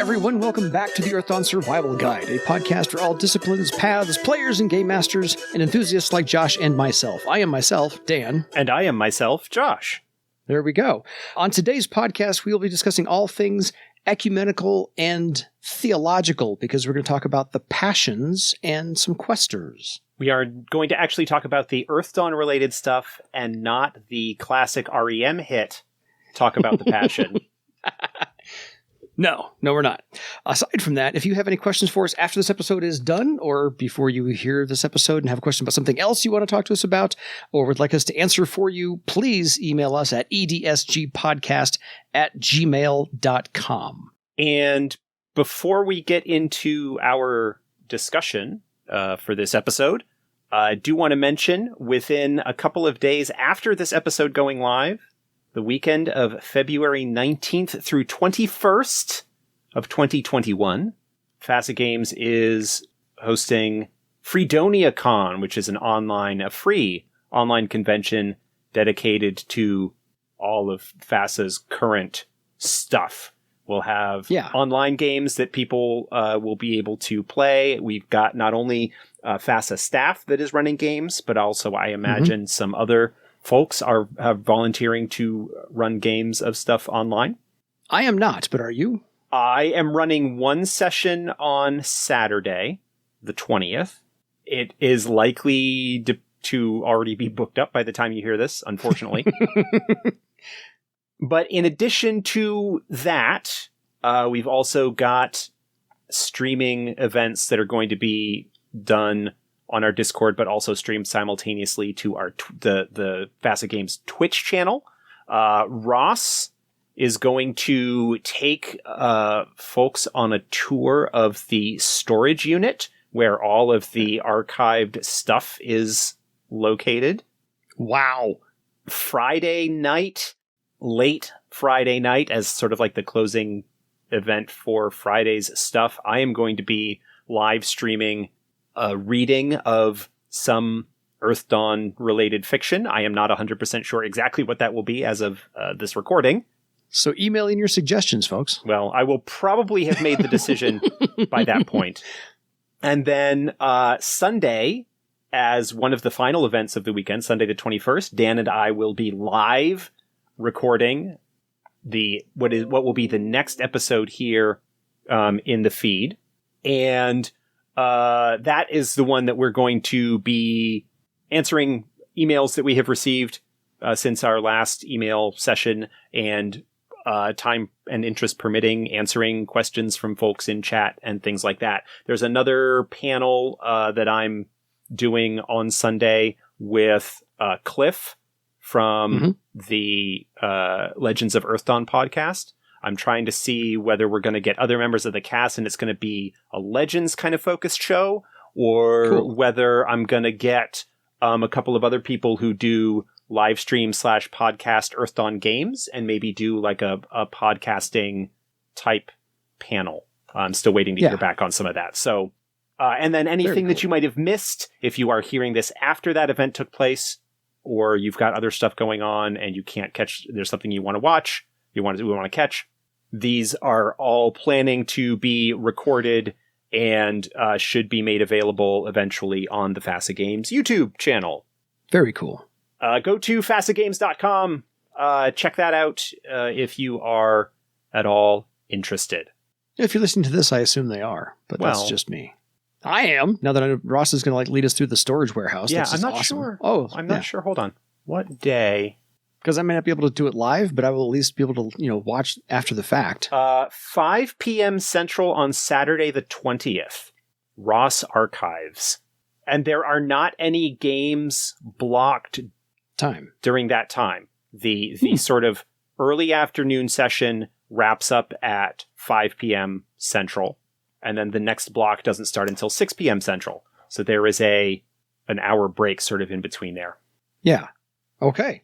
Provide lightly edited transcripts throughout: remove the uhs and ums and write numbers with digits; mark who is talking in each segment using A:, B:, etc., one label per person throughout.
A: everyone, welcome back to the Earthdawn Survival Guide, a podcast for all disciplines, paths, players, and game masters, and enthusiasts like Josh and myself. I am myself, Dan.
B: And I am myself, Josh.
A: There we go. On today's podcast, we will be discussing all things ecumenical and theological, because we're going to talk about the Passions and some Questors.
B: We are going to actually talk about the Earthdawn-related stuff and not the classic REM hit, Talk About the Passion.
A: No, we're not. Aside from that, if you have any questions for us after this episode is done, or before you hear this episode and have a question about something else you want to talk to us about, or would like us to answer for you, please email us at edsgpodcast@gmail.com.
B: And before we get into our discussion for this episode, I do want to mention, within a couple of days after this episode going live, the weekend of February 19th through 21st of 2021, Facet Games is hosting FreedoniaCon, which is a free online convention dedicated to all of FASA's current stuff. We'll have online games that people will be able to play. We've got not only FASA staff that is running games, but also, I imagine, some other folks are volunteering to run games of stuff online.
A: I am not, but are you?
B: I am running one session on Saturday, the 20th. It is likely to already be booked up by the time you hear this, unfortunately. But in addition to that, we've also got streaming events that are going to be done on our Discord, but also streamed simultaneously to our the Facet Games Twitch channel. Ross is going to take folks on a tour of the storage unit where all of the archived stuff is located.
A: Wow.
B: Friday night, late Friday night, as sort of like the closing event for Friday's stuff, I am going to be live streaming a reading of some Earthdawn related fiction. I am not 100% sure exactly what that will be as of this recording.
A: So email in your suggestions, folks.
B: Well, I will probably have made the decision by that point. And then Sunday, as one of the final events of the weekend, Sunday the 21st, Dan and I will be live recording what will be the next episode here in the feed. And that is the one that we're going to be answering emails that we have received since our last email session, and time and interest permitting, answering questions from folks in chat and things like that. There's another panel that I'm doing on Sunday with Cliff from the Legends of Earthdawn podcast. I'm trying to see whether we're going to get other members of the cast and it's going to be a Legends kind of focused show, or whether I'm going to get a couple of other people who do live stream / podcast Earthdawn games and maybe do like a podcasting type panel. I'm still waiting to hear back on some of that. So, and then anything that you might have missed, if you are hearing this after that event took place, or you've got other stuff going on and you can't catch, there's something you want to watch, we want to catch. These are all planning to be recorded and should be made available eventually on the Facet Games YouTube channel.
A: Very cool.
B: Go to facetgames.com. Check that out if you are at all interested.
A: If you're listening to this, I assume they are, but that's just me. I am. Now that Ross is going to lead us through the storage warehouse.
B: Yeah,
A: I'm not
B: sure. Oh, I'm not sure. Hold on. What day?
A: Because I may not be able to do it live, but I will at least be able to, watch after the fact.
B: 5 p.m. Central on Saturday the 20th. Ross Archives. And there are not any games blocked during that time. The sort of early afternoon session wraps up at 5 p.m. Central. And then the next block doesn't start until 6 p.m. Central. So there is an hour break sort of in between there.
A: Yeah. Okay.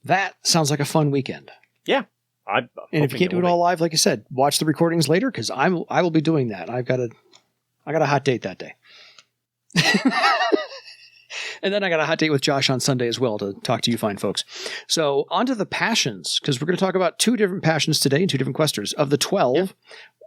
A: That sounds like a fun weekend.
B: Yeah.
A: And if you can't do it all live, like you said, watch the recordings later, because I will be doing that. I got a hot date that day. And then I got a hot date with Josh on Sunday as well to talk to you fine folks. So on to the passions, because we're going to talk about 2 different passions today and 2 different questors. Of the 12,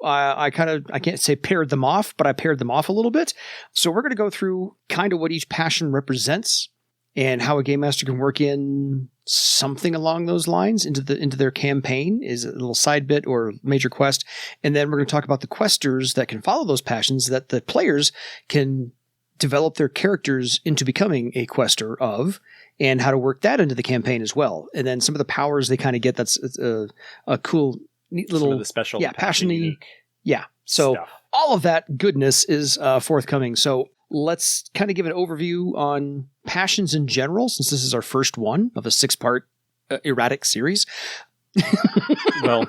A: I can't say paired them off, but I paired them off a little bit. So we're going to go through kind of what each passion represents and how a game master can work in something along those lines into their campaign, is a little side bit or major quest. And then we're going to talk about the questors that can follow those passions that the players can develop their characters into becoming a questor of, and how to work that into the campaign as well. And then some of the powers they kind of get, that's a cool, neat little...
B: Some of the special
A: passion-y. Yeah. So
B: stuff.
A: All of that goodness is forthcoming. So let's kind of give an overview on passions in general, since this is our first one of a 6-part erratic series.
B: Well,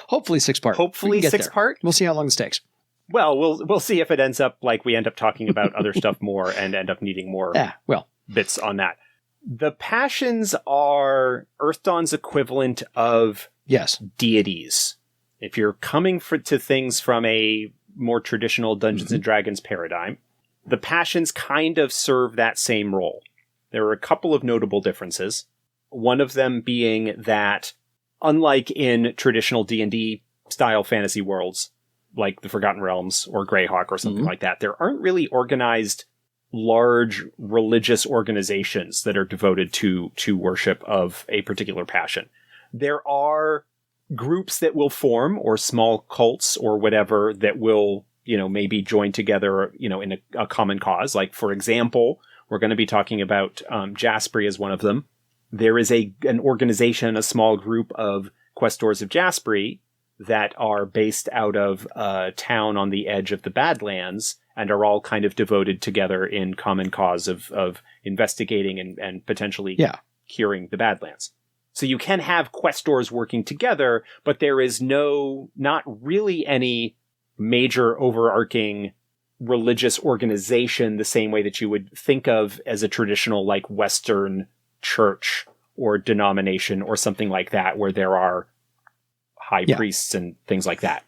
A: hopefully 6-part.
B: Hopefully 6-part.
A: We'll see how long this takes.
B: Well, we'll see if it ends up like we end up talking about other stuff more and end up needing more bits on that. The passions are Earthdawn's equivalent of deities. If you're coming to things from a more traditional Dungeons and Dragons paradigm, the passions kind of serve that same role. There are a couple of notable differences. One of them being that, unlike in traditional D&D style fantasy worlds, like the Forgotten Realms or Greyhawk or something like that, there aren't really organized large religious organizations that are devoted to worship of a particular passion. There are groups that will form, or small cults or whatever, that will, maybe join together, in a common cause. Like, for example, we're going to be talking about Jaspree as one of them. There is an organization, a small group of Questors of Jaspree that are based out of a town on the edge of the Badlands and are all kind of devoted together in common cause of investigating and potentially curing the Badlands. So you can have Questors working together, but there is not really any major overarching religious organization the same way that you would think of as a traditional like Western church or denomination or something like that, where there are high priests and things like that.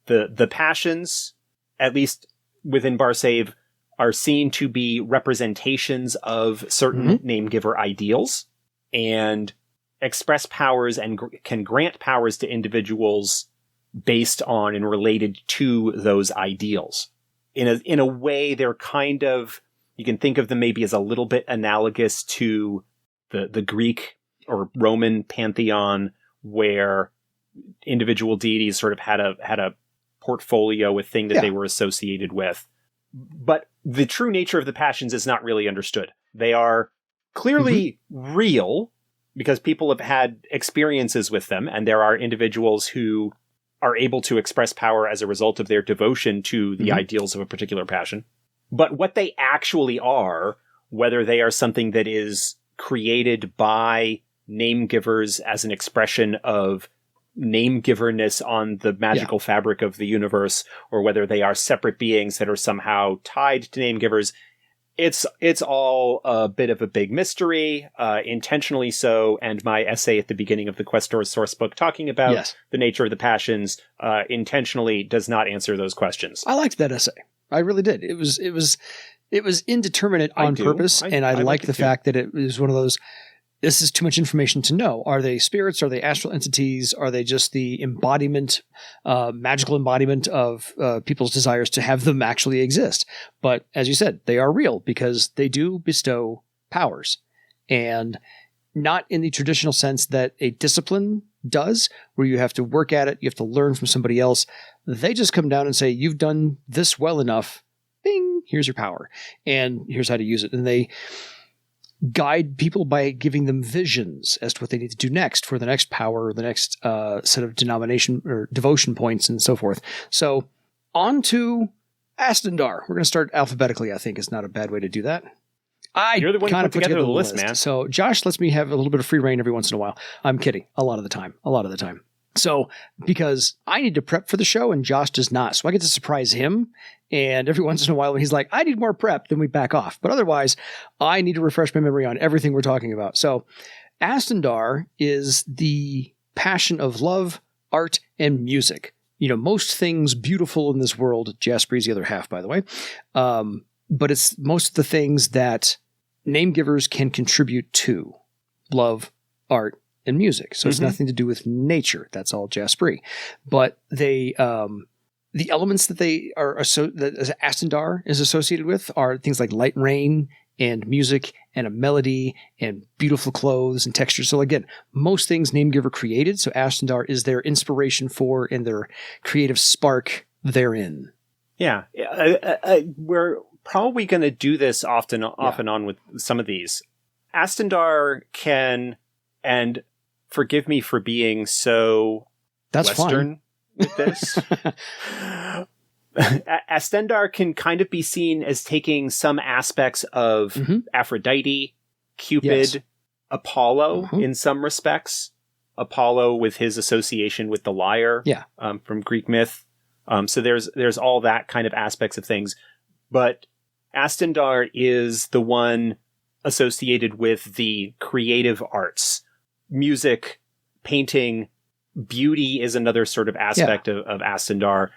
B: The passions, at least within Barsave, are seen to be representations of certain Namegiver ideals and express powers and can grant powers to individuals based on and related to those ideals. In a way, they're kind of, you can think of them maybe as a little bit analogous to the Greek or Roman pantheon, where individual deities sort of had a portfolio, a thing that they were associated with. But the true nature of the passions is not really understood. They are clearly real because people have had experiences with them, and there are individuals who are able to express power as a result of their devotion to the ideals of a particular passion. But what they actually are, whether they are something that is created by Namegivers as an expression of Namegiverness on the magical fabric of the universe, or whether they are separate beings that are somehow tied to Namegivers, it's all a bit of a big mystery, intentionally so. And my essay at the beginning of the Questors sourcebook talking about the nature of the passions intentionally does not answer those questions.
A: I liked that essay. I really did. It was indeterminate on purpose, and I liked the fact that it was one of those, this is too much information to know. Are they spirits? Are they astral entities? Are they just the embodiment, magical embodiment of people's desires to have them actually exist? But as you said, they are real because they do bestow powers, and not in the traditional sense that a discipline does, where you have to work at it, you have to learn from somebody else. They just come down and say, you've done this well enough. Bing, here's your power, and here's how to use it. And they guide people by giving them visions as to what they need to do next for the next power or the next set of denomination or devotion points and so forth. So on to Astendar. We're going to start alphabetically, I think is not a bad way to do that.
B: You're the one who put together the list, man.
A: So Josh lets me have a little bit of free reign every once in a while. I'm kidding. A lot of the time. So because I need to prep for the show and Josh does not. So I get to surprise him. And every once in a while when he's like, I need more prep, then we back off. But otherwise, I need to refresh my memory on everything we're talking about. So Astendar is the passion of love, art, and music. You know, most things beautiful in this world. Jaspree's the other half, by the way. But it's most of the things that name givers can contribute to love, art, and music. So it's nothing to do with nature. That's all Jaspree. But they, the elements that they are, that Astendar is associated with are things like light rain and music and a melody and beautiful clothes and textures. So again, most things Namegiver created. So Astendar is their inspiration for and their creative spark therein.
B: Yeah. We're probably going to do this off and on with some of these. Astendar can, and forgive me for being so
A: That's
B: Western with this. Astendar can kind of be seen as taking some aspects of Aphrodite, Cupid, Apollo in some respects. Apollo with his association with the lyre from Greek myth. So there's all that kind of aspects of things. But Astendar is the one associated with the creative arts. Music, painting, beauty is another sort of aspect of Astendar.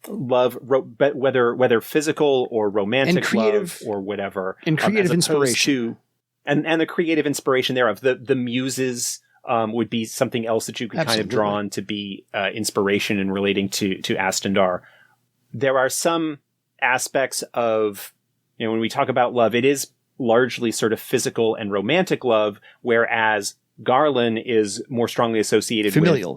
B: Love, whether physical or romantic and creative, love or whatever.
A: And creative inspiration.
B: And the creative inspiration thereof. The Muses would be something else that you could kind of draw on to be inspiration in relating to Astendar. There are some aspects of, when we talk about love, it is largely sort of physical and romantic love, whereas Garland is more strongly associated
A: familial.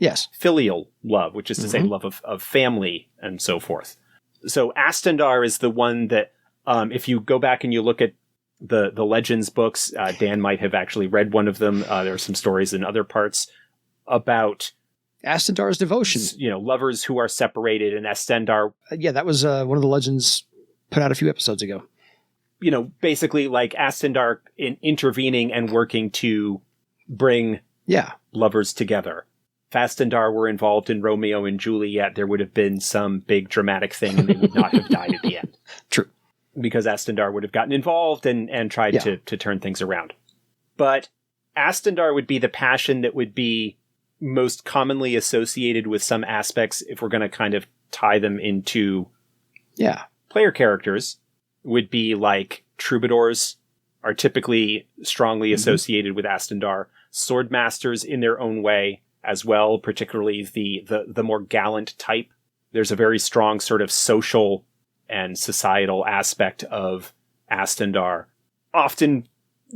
B: With filial love, which is to say love of family and so forth. So Astendar is the one that, if you go back and you look at the Legends books, Dan might have actually read one of them. There are some stories in other parts about
A: Astendar's devotion.
B: Lovers who are separated, and Astendar.
A: That was one of the Legends put out a few episodes ago.
B: Basically like Astendar intervening and working to bring lovers together. If Astendar were involved in Romeo and Juliet, there would have been some big dramatic thing and they would not have died at the end.
A: True.
B: Because Astendar would have gotten involved and tried to turn things around. But Astendar would be the passion that would be most commonly associated with some aspects, if we're going to kind of tie them into player characters, would be like Troubadours are typically strongly associated with Astendar. Swordmasters in their own way as well, particularly the more gallant type. There's a very strong sort of social and societal aspect of Astendar. Often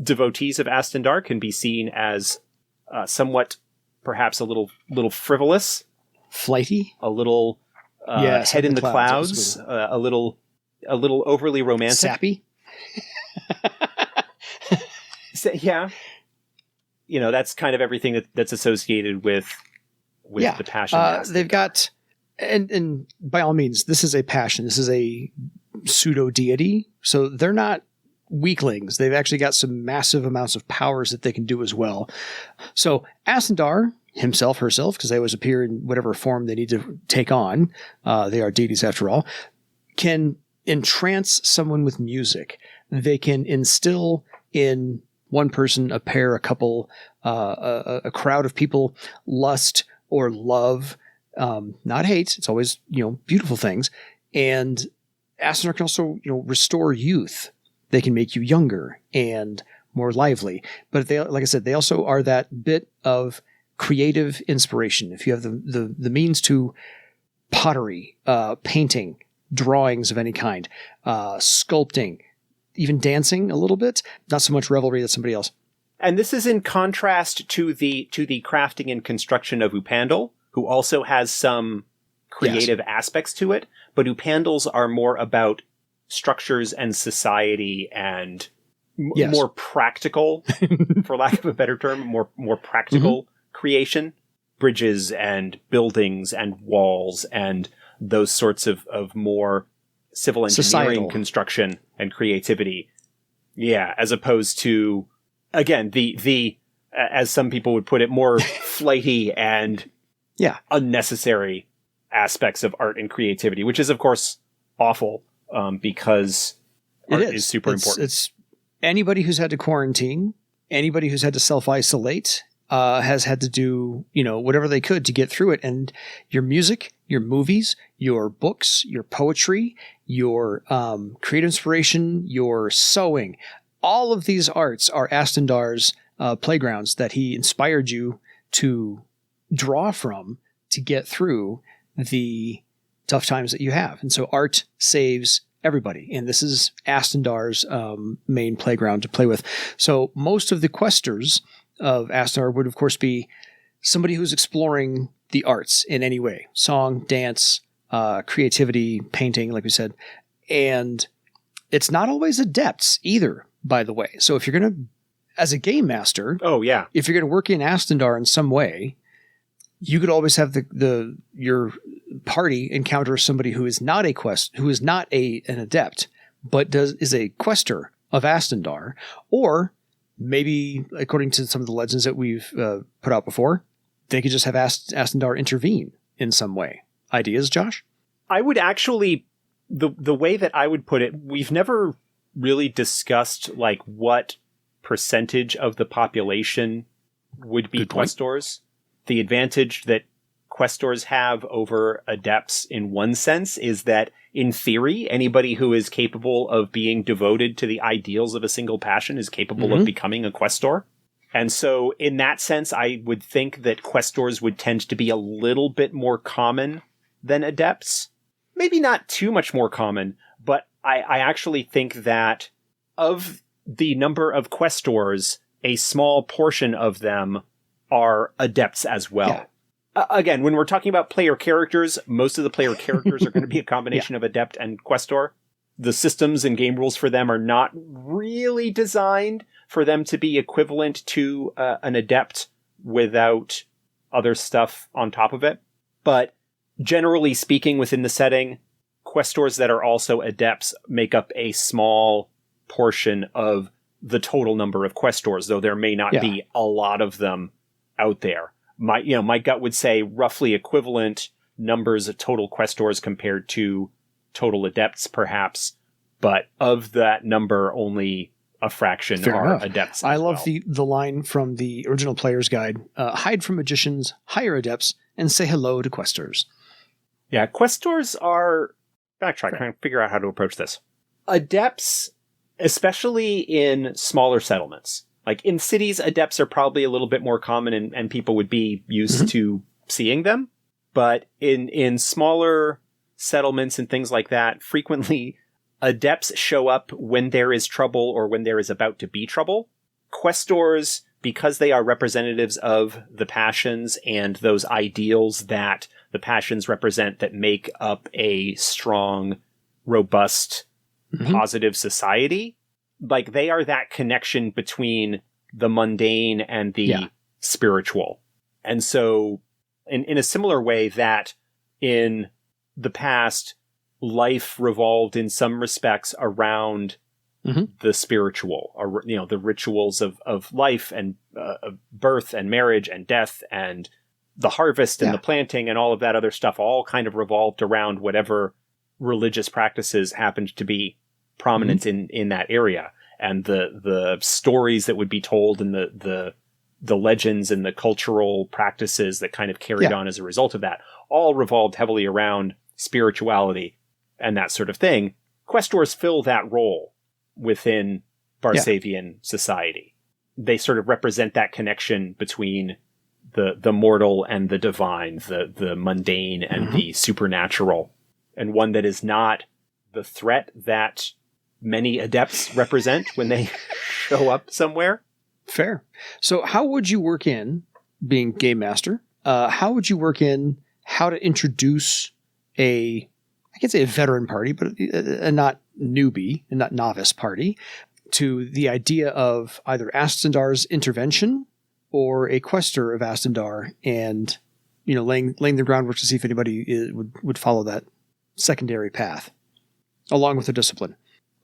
B: devotees of Astendar can be seen as somewhat, perhaps a little frivolous.
A: Flighty?
B: A little head in the clouds. A little overly romantic.
A: Sappy?
B: That's kind of everything that's associated with the passion.
A: They've got, and by all means, this is a passion. This is a pseudo deity. So they're not weaklings. They've actually got some massive amounts of powers that they can do as well. So Astendar himself, herself, because they always appear in whatever form they need to take on. They are deities after all. Can entrance someone with music. They can instill in one person, a pair, a couple, a crowd of people, lust or love, not hate. It's always, beautiful things. And Astendar can also, restore youth. They can make you younger and more lively. But they, like I said, they also are that bit of creative inspiration. If you have the means to pottery, painting, drawings of any kind, sculpting, even dancing a little bit, not so much revelry, that's somebody else.
B: And this is in contrast to the crafting and construction of Upandal, who also has some creative aspects to it, but Upandals are more about structures and society and more practical, for lack of a better term, more practical creation, bridges and buildings and walls and those sorts of more civil engineering
A: societal
B: construction and creativity. Yeah, as opposed to, again, the as some people would put it, more flighty and unnecessary aspects of art and creativity, which is, of course, awful because art is super important.
A: It's anybody who's had to quarantine, anybody who's had to self-isolate, has had to do, whatever they could to get through it. And your music, your movies, your books, your poetry, your creative inspiration, your sewing, all of these arts are Astendar's playgrounds that he inspired you to draw from to get through the tough times that you have. And so art saves everybody. And this is Astendar's main playground to play with. So most of the questers of Astendar would, of course, be somebody who's exploring the arts in any way. Song, dance, creativity, painting, like we said. And it's not always adepts either, by the way. So if you're going to, as a game master, if you're going to work in Astendar in some way, you could always have your party encounter somebody who is not an adept, but is a quester of Astendar, or maybe, according to some of the legends that we've put out before, they could just have Astendar intervene in some way. Ideas, Josh?
B: I would actually, the way that I would put it, we've never really discussed like what percentage of the population would be questors. The advantage that questors have over adepts in one sense is that, in theory, anybody who is capable of being devoted to the ideals of a single passion is capable of becoming a questor. And so in that sense, I would think that questors would tend to be a little bit more common than adepts. Maybe not too much more common, but I actually think that of the number of questors, a small portion of them are adepts as well. Yeah. Again, when we're talking about player characters, most of the player characters are going to be a combination of adept and questor. The systems and game rules for them are not really designed for them to be equivalent to an adept without other stuff on top of it. But generally speaking, within the setting, questors that are also adepts make up a small portion of the total number of questors, though there may not be a lot of them out there. My gut would say roughly equivalent numbers of total questors compared to total adepts, perhaps. But of that number, only a fraction are adepts.
A: I love the line from the original player's guide: hide from magicians, hire adepts, and say hello to questors.
B: Yeah, questors are... Backtrack, trying to figure out how to approach this. Adepts, especially in smaller settlements. Like in cities, adepts are probably a little bit more common and people would be used to seeing them. But in smaller settlements and things like that, frequently adepts show up when there is trouble or when there is about to be trouble. Questors, because they are representatives of the passions and those ideals that the passions represent that make up a strong, robust, positive society, like they are that connection between the mundane and the spiritual. And so in a similar way that in the past, life revolved in some respects around the spiritual, or, the rituals of life and birth and marriage and death and the harvest and the planting and all of that other stuff all kind of revolved around whatever religious practices happened to be prominent in that area. And the stories that would be told and the legends and the cultural practices that kind of carried on as a result of that all revolved heavily around spirituality and that sort of thing. Questors fill that role within Barsavian society. They sort of represent that connection between the mortal and the divine, the mundane and the supernatural, and one that is not the threat that many adepts represent when they show up somewhere.
A: Fair. So how would you work in, being game master, how would you work in how to introduce I can't say a veteran party, but a not newbie and not novice party to the idea of either Astendar's intervention or a quester of Astendar, and laying the groundwork to see if anybody would follow that secondary path along with the discipline.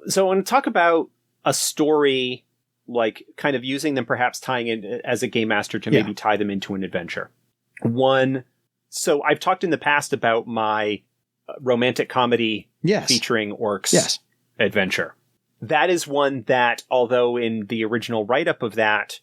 B: So I want to talk about a story, like kind of using them, perhaps tying in as a game master to maybe tie them into an adventure. So I've talked in the past about my romantic comedy featuring orcs adventure. That is one that, although in the original write-up of that,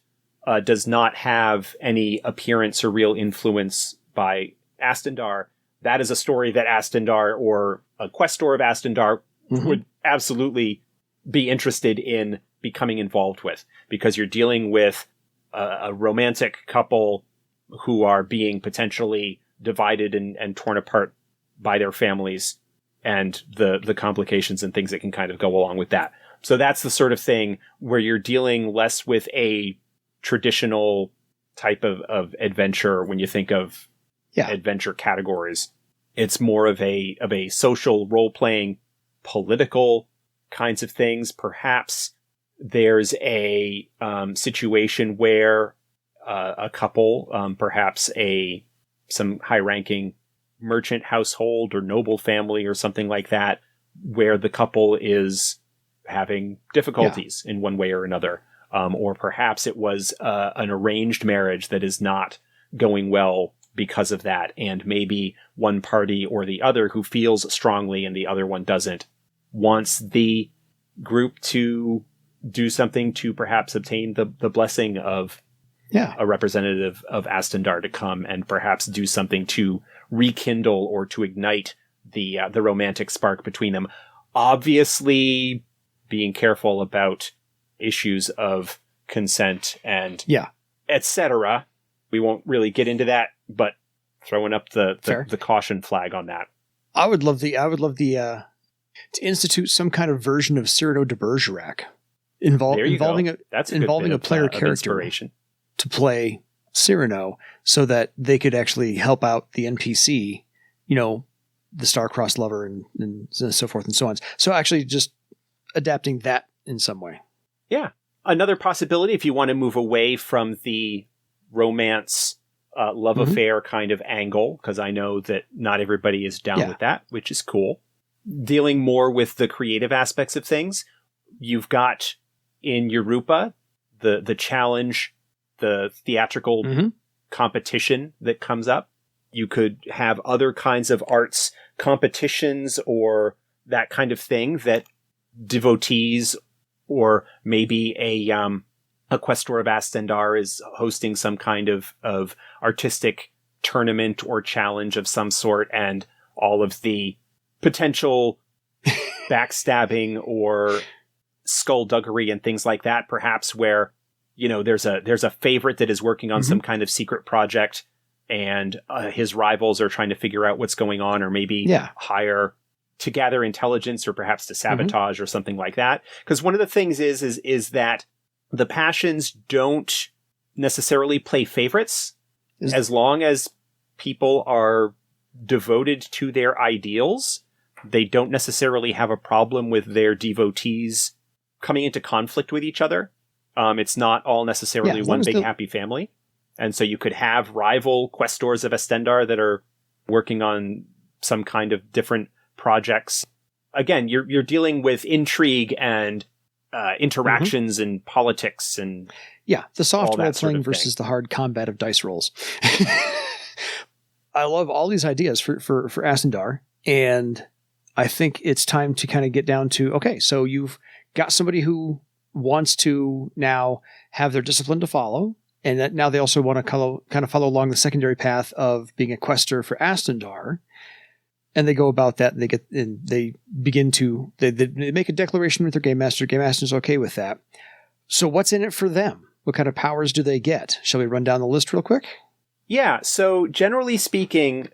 B: does not have any appearance or real influence by Astendar, that is a story that Astendar or a questor of Astendar would absolutely be interested in becoming involved with, because you're dealing with a romantic couple who are being potentially divided and torn apart by their families and the complications and things that can kind of go along with that. So that's the sort of thing where you're dealing less with a traditional type of adventure when you think of adventure categories. It's more of a social role-playing, political kinds of things. Perhaps there's a situation where a couple, perhaps some high-ranking merchant household or noble family or something like that, where the couple is having difficulties in one way or another. Or perhaps it was an arranged marriage that is not going well because of that, and maybe one party or the other who feels strongly and the other one doesn't wants the group to do something to perhaps obtain the blessing of a representative of Astendar to come and perhaps do something to rekindle or to ignite the romantic spark between them. Obviously, being careful about issues of consent and etc. We won't really get into that, but throwing up the caution flag on that.
A: I would love to institute some kind of version of Cyrano de Bergerac involving a player character to play Cyrano, so that they could actually help out the NPC, the star-crossed lover and so forth and so on. So actually just adapting that in some way.
B: Yeah. Another possibility, if you want to move away from the romance, love affair kind of angle, because I know that not everybody is down with that, which is cool. Dealing more with the creative aspects of things. You've got in Europa the challenge, the theatrical competition that comes up. You could have other kinds of arts competitions or that kind of thing that Devotees, or maybe a Questor of Astendar is hosting some kind of artistic tournament or challenge of some sort, and all of the potential backstabbing or skullduggery and things like that, perhaps where, there's a favorite that is working on some kind of secret project, and his rivals are trying to figure out what's going on, or maybe hire to gather intelligence, or perhaps to sabotage or something like that. Because one of the things is that the Passions don't necessarily play favorites, as long as people are devoted to their ideals. They don't necessarily have a problem with their devotees coming into conflict with each other. It's not all necessarily one big happy family. And so you could have rival Questors of Astendar that are working on some kind of different projects. Again, you're dealing with intrigue and interactions and politics and
A: the soft role playing versus the hard combat of dice rolls. I love all these ideas for Astendar, and I think it's time to kind of get down to, okay, so you've got somebody who wants to now have their discipline to follow, and that now they also want to kind of follow along the secondary path of being a questor for Astendar. And they go about that, and they make a declaration with their game master. Game master's okay with that. So what's in it for them? What kind of powers do they get? Shall we run down the list real quick?
B: Yeah. So generally speaking,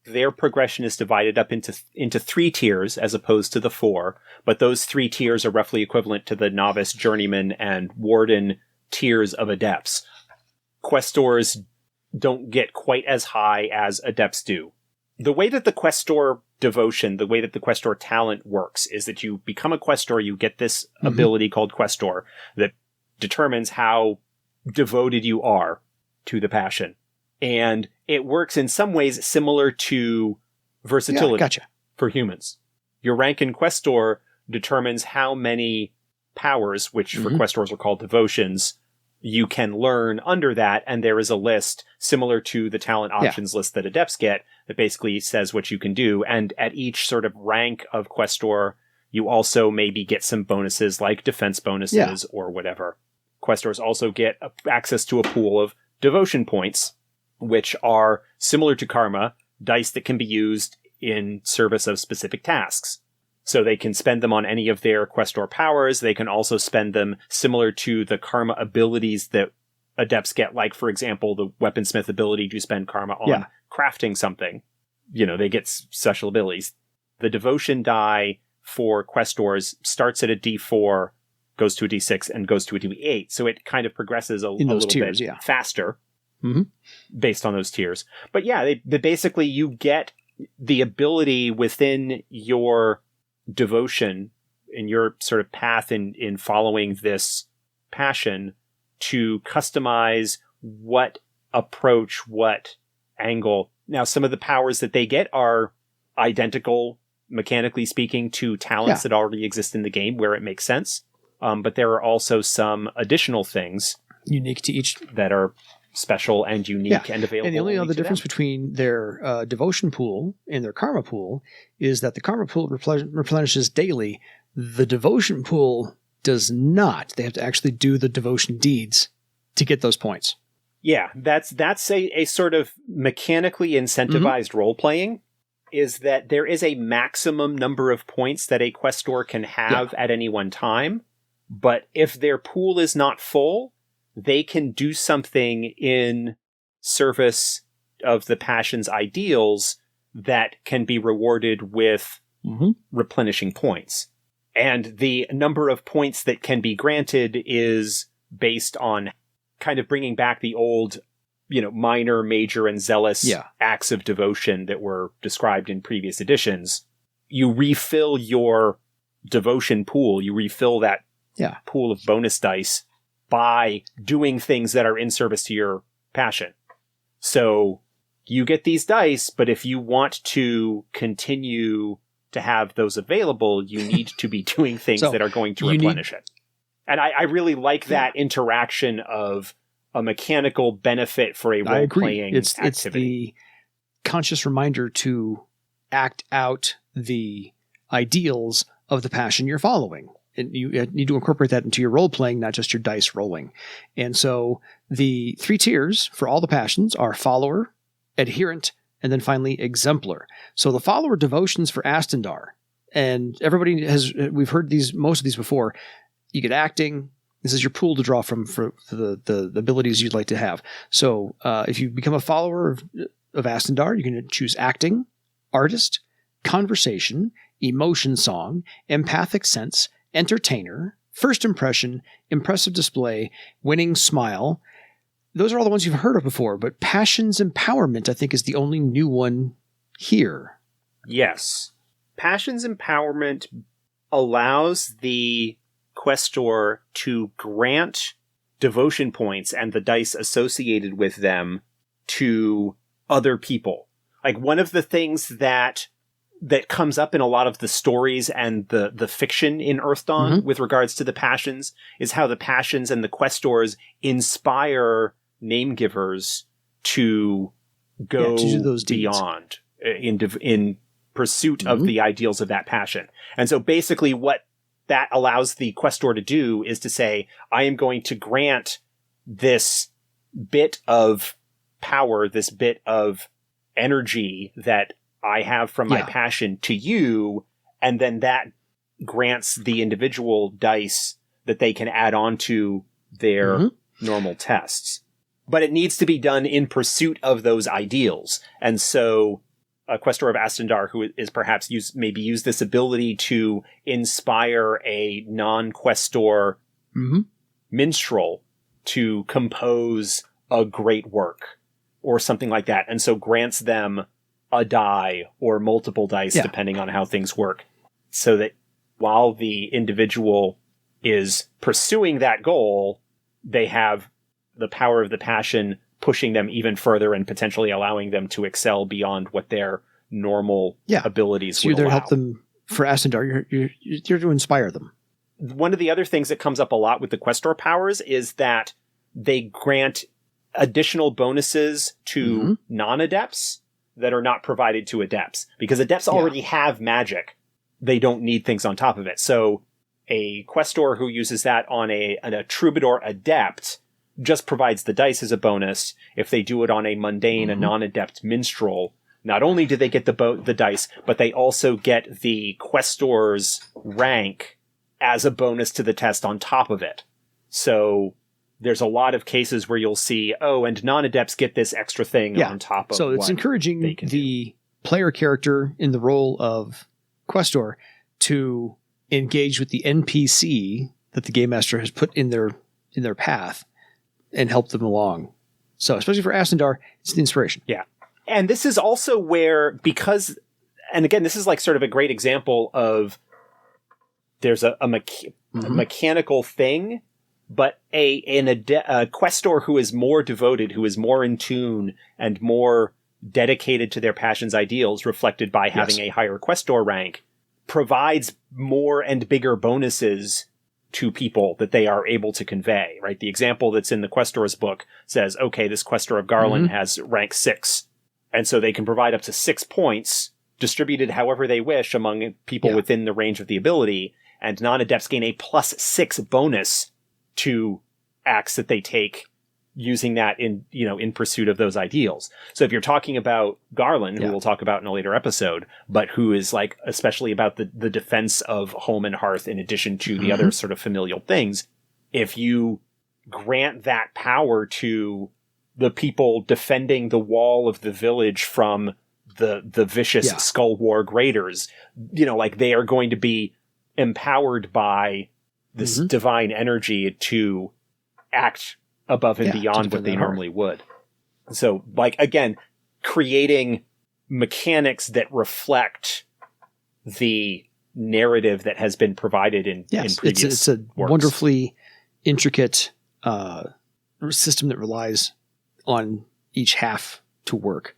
B: their progression is divided up into 3 tiers as opposed to the 4. But those 3 tiers are roughly equivalent to the novice, journeyman, and warden tiers of adepts. Questors don't get quite as high as adepts do. The way that the Questor devotion, the way that the Questor talent works is that you become a Questor, you get this ability called Questor that determines how devoted you are to the passion. And it works in some ways similar to versatility for humans. Your rank in Questor determines how many powers, which for Questors are called devotions, you can learn under that, and there is a list similar to the talent options list that adepts get that basically says what you can do. And at each sort of rank of Questor, you also maybe get some bonuses like defense bonuses or whatever. Questors also get access to a pool of devotion points, which are similar to karma, dice that can be used in service of specific tasks. So they can spend them on any of their Questor powers. They can also spend them similar to the karma abilities that adepts get, like, for example, the weaponsmith ability to spend karma on crafting something. They get special abilities. The devotion die for Questors starts at a D4, goes to a D6, and goes to a D8. So it kind of progresses a little
A: tiers,
B: bit faster based on those tiers. But yeah, they basically, you get the ability within your devotion, in your sort of path in following this passion, to customize what approach, what angle. Now, some of the powers that they get are identical, mechanically speaking, to talents that already exist in the game where it makes sense. But there are also some additional things
A: unique to each
B: that are special and unique and available.
A: And the only other difference between their devotion pool and their karma pool is that the karma pool replenishes daily. The devotion pool does not. They have to actually do the devotion deeds to get those points.
B: Yeah, that's a sort of mechanically incentivized role-playing, is that there is a maximum number of points that a Questor can have at any one time. But if their pool is not full, they can do something in service of the passion's ideals that can be rewarded with replenishing points. And the number of points that can be granted is based on kind of bringing back the old, minor, major, and zealous acts of devotion that were described in previous editions. You refill your devotion pool, you refill that pool of bonus dice by doing things that are in service to your passion. So you get these dice, but if you want to continue to have those available, you need to be doing things that are going to replenish it. And I really like that interaction of a mechanical benefit for a role-playing activity. It's the
A: conscious reminder to act out the ideals of the passion you're following. And you need to incorporate that into your role-playing, not just your dice rolling. And so the 3 tiers for all the passions are follower, adherent, and then finally exemplar. So the follower devotions for Astendar, and we've heard most of these before. You get acting. This is your pool to draw from for the abilities you'd like to have. So if you become a follower of Astendar, you can choose acting, artist, conversation, emotion song, empathic sense, entertainer, first impression, impressive display, winning smile. Those are all the ones you've heard of before, but Passions Empowerment, I think, is the only new one here.
B: Yes. Passions Empowerment allows the Questor to grant devotion points and the dice associated with them to other people. Like, one of the things that comes up in a lot of the stories and the fiction in Earthdawn with regards to the passions is how the passions and the Questors inspire Namegivers to go to do those beyond in pursuit of the ideals of that passion. And so basically what that allows the Questor to do is to say, I am going to grant this bit of power, this bit of energy that I have from my passion to you, and then that grants the individual dice that they can add on to their normal tests. But it needs to be done in pursuit of those ideals. And so a Questor of Astendar who is perhaps use this ability to inspire a non-Questor minstrel to compose a great work or something like that. And so grants them a die or multiple dice, depending on how things work, so that while the individual is pursuing that goal, they have the power of the passion pushing them even further and potentially allowing them to excel beyond what their normal abilities would allow.
A: So you're there to help them for Astendar. You're to inspire them.
B: One of the other things that comes up a lot with the Questor powers is that they grant additional bonuses to non-adepts that are not provided to adepts, because adepts already have magic. They don't need things on top of it. So a Questor who uses that on a Troubadour adept just provides the dice as a bonus. If they do it on a mundane, a non-adept minstrel, not only do they get the dice, but they also get the Questor's rank as a bonus to the test on top of it. So there's a lot of cases where you'll see, and non-adepts get this extra thing on top of. So it's encouraging
A: the player character in the role of Questor to engage with the NPC that the game master has put in their path and help them along. So especially for Astendar, it's the inspiration.
B: Yeah. And this is also where, and again, this is like sort of a great example of there's a mechanical thing, but a Questor who is more devoted, who is more in tune and more dedicated to their passions ideals, reflected by having a higher Questor rank, provides more and bigger bonuses to people that they are able to convey, right? The example that's in the Questor's book says, okay, this Questor of Garland has rank 6. And so they can provide up to 6 points distributed however they wish among people within the range of the ability. And non-adepts gain a +6 bonus to acts that they take using that in pursuit of those ideals. So if you're talking about Garland, who we'll talk about in a later episode, but who is like especially about the defense of home and hearth in addition to the other sort of familial things, if you grant that power to the people defending the wall of the village from the vicious Skull War graders, like they are going to be empowered by this divine energy to act above and beyond what they normally would. So, like, again, creating mechanics that reflect the narrative that has been provided in previous
A: it's a
B: works.
A: Wonderfully intricate system that relies on each half to work.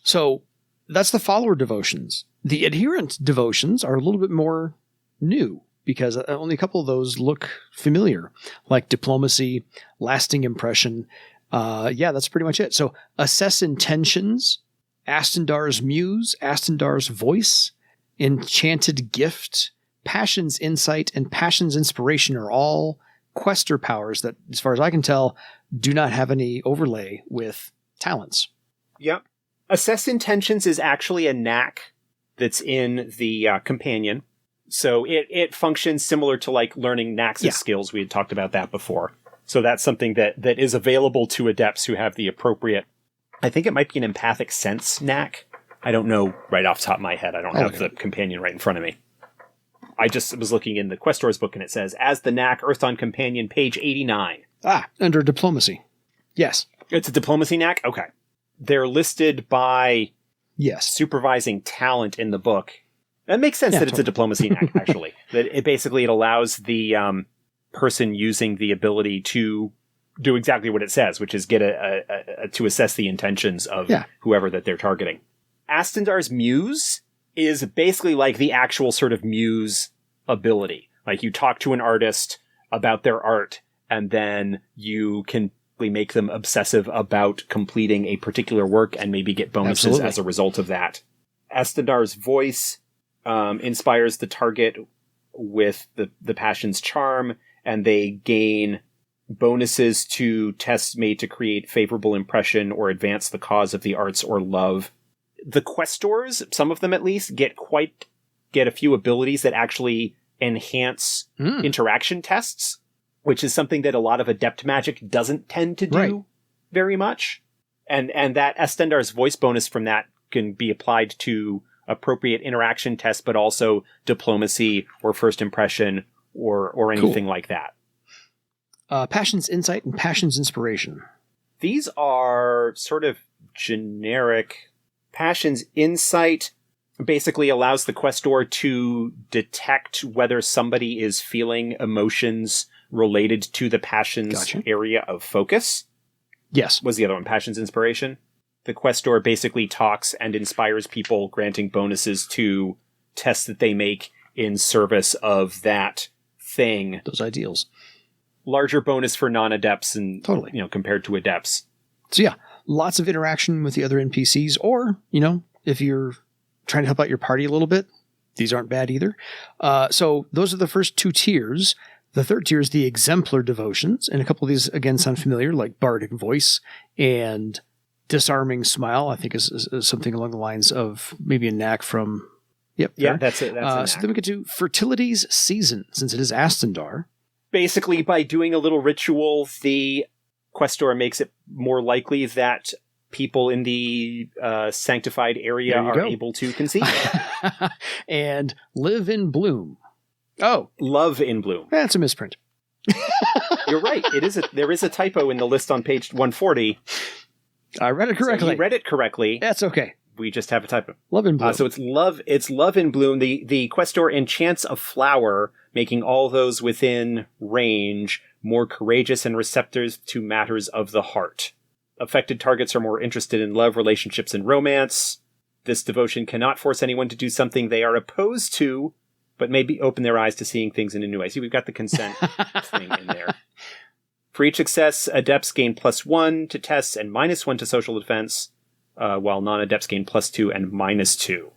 A: So that's the follower devotions. The adherent devotions are a little bit more new, because only a couple of those look familiar, like diplomacy, lasting impression. That's pretty much it. So assess intentions, Astendar's muse, Astendar's voice, enchanted gift, passion's insight, and passion's inspiration are all Questor powers that, as far as I can tell, do not have any overlay with talents.
B: Yep. Assess intentions is actually a knack that's in the companion. So it functions similar to like learning Nax's skills. We had talked about that before. So that's something that is available to adepts who have the appropriate, I think it might be an empathic sense knack. I don't know right off the top of my head. I don't have the companion right in front of me. I just was looking in the Questor's book and it says, as the knack, Earthdawn companion, page 89.
A: Under diplomacy. Yes.
B: It's a diplomacy knack? Okay. They're listed by supervising talent in the book. It makes sense that it's a diplomacy knack, actually. That it allows the person using the ability to do exactly what it says, which is get to assess the intentions of whoever that they're targeting. Astendar's muse is basically like the actual sort of muse ability. Like you talk to an artist about their art, and then you can make them obsessive about completing a particular work and maybe get bonuses as a result of that. Astendar's voice inspires the target with the passion's charm, and they gain bonuses to tests made to create favorable impression or advance the cause of the arts or love. The Questors, some of them at least, get a few abilities that actually enhance interaction tests, which is something that a lot of adept magic doesn't tend to do very much. And that Astendar's voice bonus from that can be applied to appropriate interaction tests, but also diplomacy or first impression or anything like that.
A: Passion's insight and passion's inspiration.
B: These are sort of generic. Passion's insight basically allows the Questor to detect whether somebody is feeling emotions related to the passion's area of focus.
A: Yes.
B: Was the other one passion's inspiration? The Questor basically talks and inspires people, granting bonuses to tests that they make in service of that thing.
A: Those ideals.
B: Larger bonus for non-adepts and compared to adepts.
A: So lots of interaction with the other NPCs, or, if you're trying to help out your party a little bit, these aren't bad either. So those are the first 2 tiers. The third tier is the exemplar devotions, and a couple of these, again, sound familiar, like bardic voice and disarming smile, I think is something along the lines of maybe a knack from... Yep.
B: Yeah, that's it.
A: So then we get to Fertility's Season, since it is Astendar.
B: Basically, by doing a little ritual, the Questor makes it more likely that people in the sanctified area are able to conceive.
A: And Live in Bloom. Oh.
B: Love in Bloom.
A: That's a misprint.
B: You're right. There is a typo in the list on page 140.
A: I read it correctly.
B: So you read it correctly.
A: That's okay.
B: We just have a typo.
A: Love in Bloom.
B: So it's love in bloom. The Questor enchants a flower, making all those within range more courageous and receptive to matters of the heart. Affected targets are more interested in love, relationships, and romance. This devotion cannot force anyone to do something they are opposed to, but maybe open their eyes to seeing things in a new way. See, we've got the consent thing in there. For each success, adepts gain +1 to tests and -1 to social defense, while non-adepts gain +2 and -2.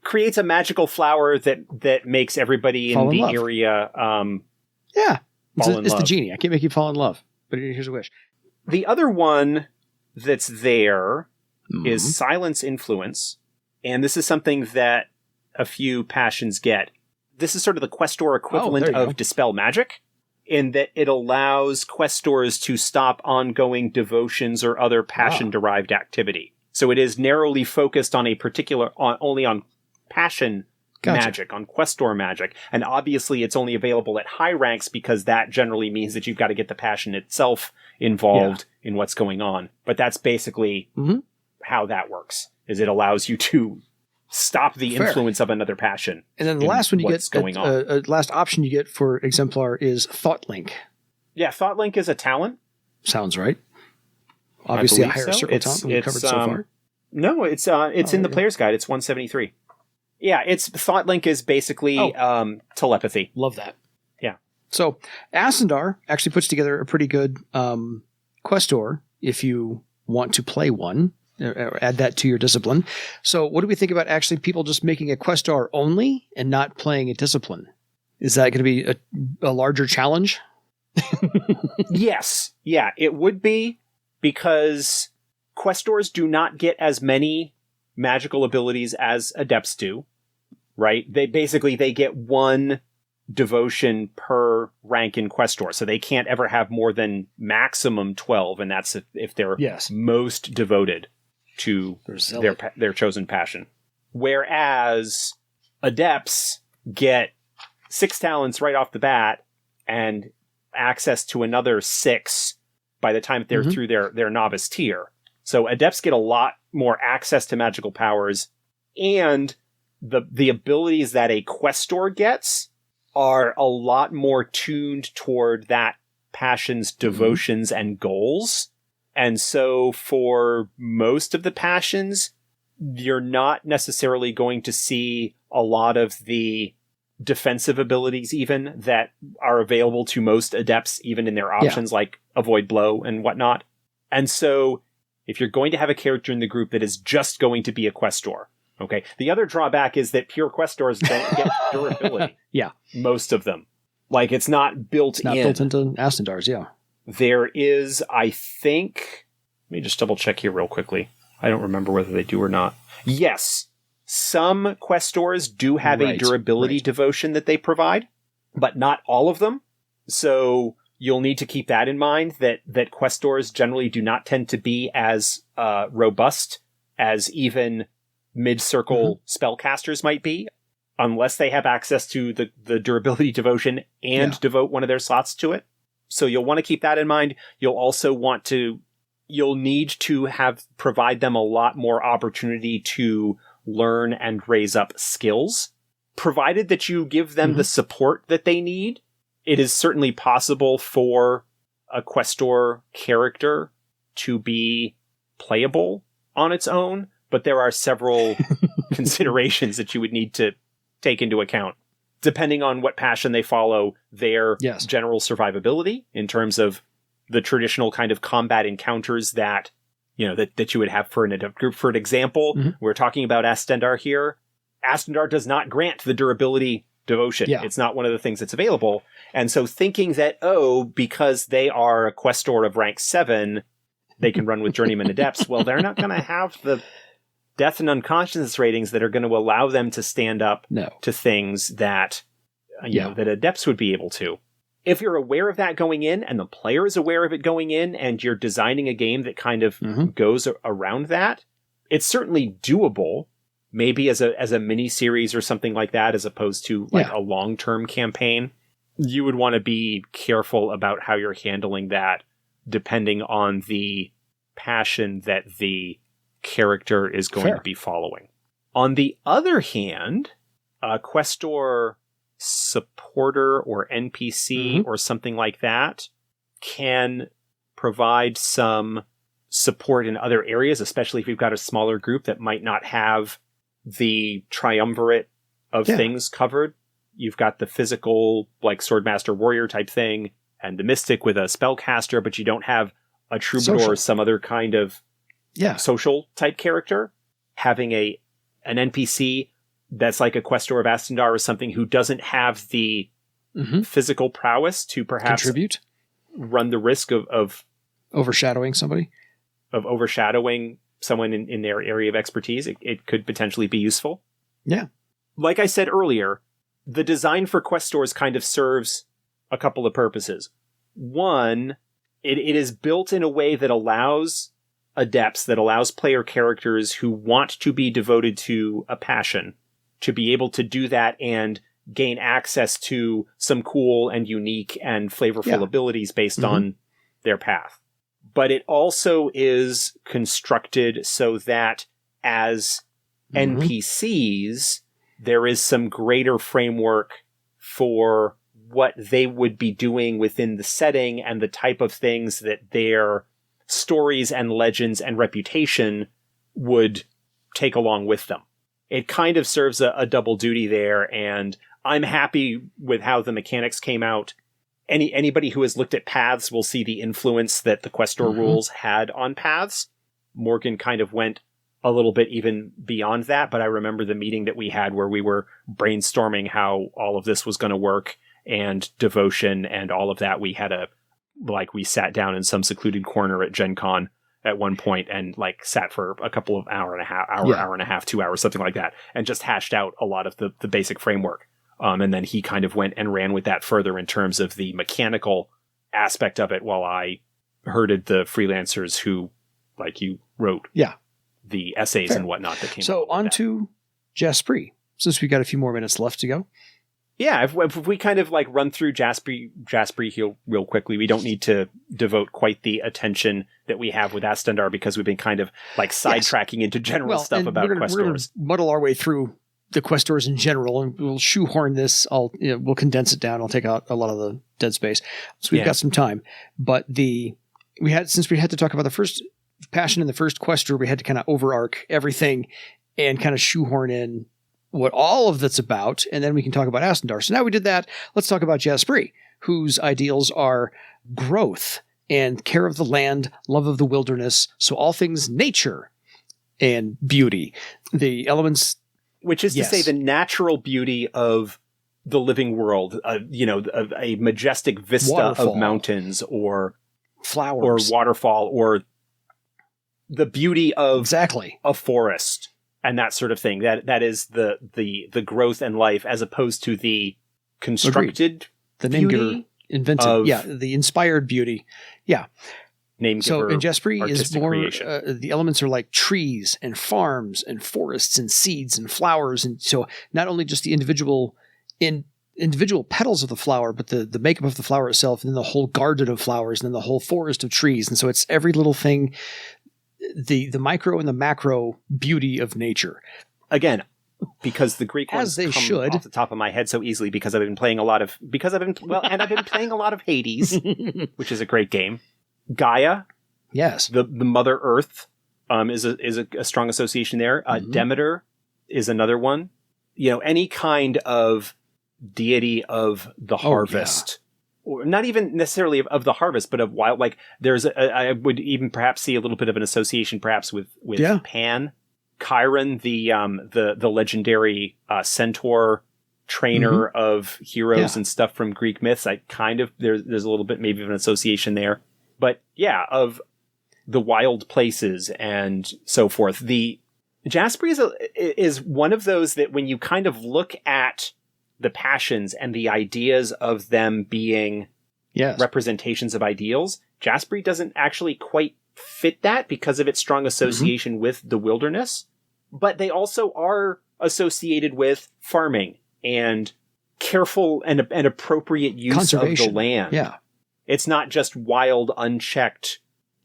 B: Creates a magical flower that makes everybody in the area
A: yeah.
B: fall in
A: It's
B: love.
A: the genie. I can't make you fall in love, but here's a wish.
B: The other one that's there is Silence Influence, and this is something that a few passions get. This is sort of the Questor equivalent of Dispel Magic, in that it allows Questors to stop ongoing devotions or other passion-derived activity. So it is narrowly focused on a particular, only on passion magic, on Questor magic. And obviously it's only available at high ranks because that generally means that you've got to get the passion itself involved in what's going on. But that's basically how that works, is it allows you to stop the influence of another passion.
A: And then the last one you get, last option you get for Exemplar is Thought Link.
B: Yeah, Thought Link is a talent.
A: Sounds right. Obviously a higher circle talent than we've covered so far.
B: No, it's in the player's guide. It's 173. Yeah, Thought Link is basically telepathy.
A: Love that.
B: Yeah.
A: So Astendar actually puts together a pretty good Questor if you want to play one. Add that to your discipline. So what do we think about actually people just making a Questor only and not playing a discipline? Is that going to be a larger challenge?
B: Yes. Yeah, it would be, because Questors do not get as many magical abilities as adepts do, right? They get one devotion per rank in Questor, so they can't ever have more than maximum 12, and that's if they're most devoted to their chosen passion. Whereas adepts get 6 talents right off the bat and access to another 6 by the time they're through their novice tier. So adepts get a lot more access to magical powers, and the abilities that a Questor gets are a lot more tuned toward that passion's devotions and goals. And so for most of the passions, you're not necessarily going to see a lot of the defensive abilities even that are available to most adepts, even in their options like Avoid Blow and whatnot. And so if you're going to have a character in the group that is just going to be a Questor, okay, the other drawback is that pure Questors don't get durability.
A: Yeah.
B: Most of them. Like, it's not built in.
A: Not built into Astendars, yeah.
B: There is, I think, let me just double check here real quickly. I don't remember whether they do or not. Yes, some Questors do have a durability devotion that they provide, but not all of them. So you'll need to keep that in mind, that Questors generally do not tend to be as robust as even mid-circle spellcasters might be, unless they have access to the durability devotion and devote one of their slots to it. So you'll want to keep that in mind. You'll also you'll need to provide them a lot more opportunity to learn and raise up skills. Provided that you give them the support that they need, it is certainly possible for a Questor character to be playable on its own, but there are several considerations that you would need to take into account. Depending on what passion they follow, their general survivability in terms of the traditional kind of combat encounters that you would have for an adept group. For an example, we're talking about Astendar here. Astendar does not grant the durability devotion.
A: Yeah.
B: It's not one of the things that's available. And so thinking that, because they are a questor of rank 7, they can run with journeyman adepts. Well, they're not going to have the death and unconsciousness ratings that are going to allow them to stand up to things that, that adepts would be able to. If you're aware of that going in, and the player is aware of it going in, and you're designing a game that kind of goes around that, it's certainly doable. Maybe as a mini series or something like that, as opposed to a long-term campaign. You would want to be careful about how you're handling that, depending on the passion that the character is going to be following. On the other hand, a questor supporter or NPC or something like that can provide some support in other areas, especially if you've got a smaller group that might not have the triumvirate of things covered. You've got the physical, like Swordmaster warrior type thing, and the mystic with a spellcaster, but you don't have a troubadour or some other kind of social type character. Having an NPC that's like a questor of Astendar or something who doesn't have the physical prowess to perhaps
A: contribute,
B: run the risk of
A: overshadowing somebody,
B: of overshadowing someone in their area of expertise, it could potentially be useful.
A: Yeah.
B: Like I said earlier, the design for questors kind of serves a couple of purposes. One, it is built in a way that allows adepts, that allows player characters who want to be devoted to a passion to be able to do that and gain access to some cool and unique and flavorful abilities based on their path. But it also is constructed so that as NPCs, there is some greater framework for what they would be doing within the setting and the type of things that their stories and legends and reputation would take along with them. It kind of serves a double duty there, and I'm happy with how the mechanics came out. Anybody who has looked at paths will see the influence that the questor rules had on paths. Morgan kind of went a little bit even beyond that, but I remember the meeting that we had where we were brainstorming how all of this was going to work, and devotion and all of that. We we sat down in some secluded corner at Gen Con at one point and sat for a couple of hour and a half, 2 hours, something like that, and just hashed out a lot of the basic framework. And then he kind of went and ran with that further in terms of the mechanical aspect of it, while I herded the freelancers who, like you, wrote the essays and whatnot that came out.
A: So on to Jaspree, since we got a few more minutes left to go.
B: Yeah, if we kind of run through Jaspree here real quickly, we don't need to devote quite the attention that we have with Astendar, because we've been kind of sidetracking into general stuff about questors. We're going to
A: muddle our way through the questors in general, and we'll shoehorn this. We'll condense it down. I'll take out a lot of the dead space, so we've got some time. But since we had to talk about the first passion in the first questor, we had to kind of overarch everything and kind of shoehorn in what all of that's about, and then we can talk about Astendar. So now we did that. Let's talk about Jaspree, whose ideals are growth and care of the land, love of the wilderness. So all things nature and beauty, the elements.
B: Which is to say the natural beauty of the living world, a majestic vista of mountains or
A: flowers
B: or waterfall, or the beauty of a forest and that sort of thing. That is the growth and life, as opposed to the constructed
A: the Namegiver invented, the inspired beauty. Yeah.
B: Namegiver.
A: So in Jaspree is more,
B: creation.
A: The elements are like trees and farms and forests and seeds and flowers. And so not only just the individual petals of the flower, but the makeup of the flower itself, and then the whole garden of flowers, and then the whole forest of trees. And so it's every little thing, the micro and the macro beauty of nature.
B: Again, because the Greek ones
A: come
B: off the top of my head so easily, because I've been playing a lot of Hades, which is a great game. Gaia,
A: yes,
B: the Mother Earth, is a strong association there. Demeter is another one. Any kind of deity of the harvest, or not even necessarily of the harvest, but of wild. I would even perhaps see a little bit of an association, perhaps with Pan, Chiron, the legendary centaur trainer of heroes and stuff from Greek myths. I kind of, there's a little bit maybe of an association there. But yeah, of the wild places and so forth. The Jaspree is one of those that when you kind of look at the passions and the ideas of them being representations of ideals, Jaspree doesn't actually quite fit that because of its strong association with the wilderness. But they also are associated with farming and careful and appropriate use of the land.
A: Yeah.
B: It's not just wild, unchecked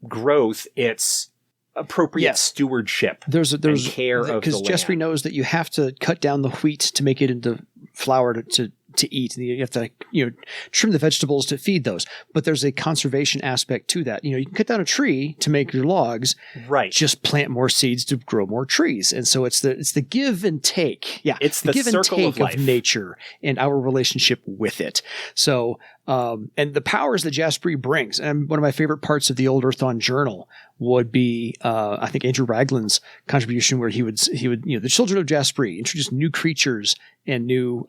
B: growth. It's appropriate stewardship and care of the land.
A: Because Jaspree knows that you have to cut down the wheat to make it into flour to eat. And you have to trim the vegetables to feed those. But there's a conservation aspect to that. You can cut down a tree to make your logs. Right. Just plant more seeds to grow more trees. And so it's the give and take. Yeah.
B: It's the
A: give and take of nature and our relationship with it. So and the powers that Jaspree brings, and one of my favorite parts of the old Earthdawn journal would be, I think Andrew Ragland's contribution, where he would the children of Jaspree introduce new creatures and new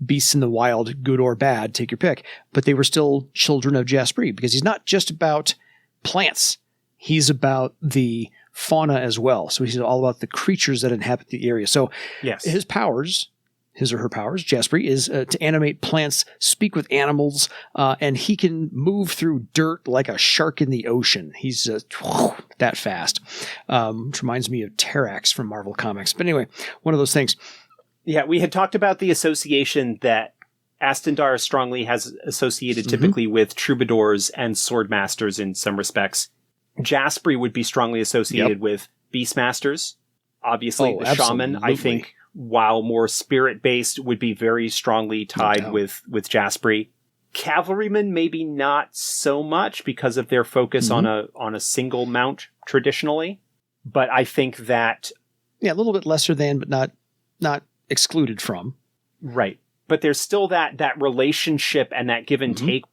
A: beasts in the wild, good or bad, take your pick. But they were still children of Jaspree because he's not just about plants; he's about the fauna as well. So he's all about the creatures that inhabit the area. So his powers. His or her powers, Jaspree, is to animate plants, speak with animals, and he can move through dirt like a shark in the ocean. He's that fast. Which reminds me of Terrax from Marvel Comics. But anyway, one of those things. Yeah,
B: we had talked about the association that Astendar strongly has associated typically with Troubadours and Swordmasters in some respects. Jaspree would be strongly associated with Beastmasters. Obviously, the shaman, I think, while more spirit-based, would be very strongly tied with Jaspree. Cavalrymen, maybe not so much because of their focus on a single mount traditionally. But I think that...
A: Yeah, a little bit lesser than, but not excluded from.
B: Right. But there's still that relationship and that give and take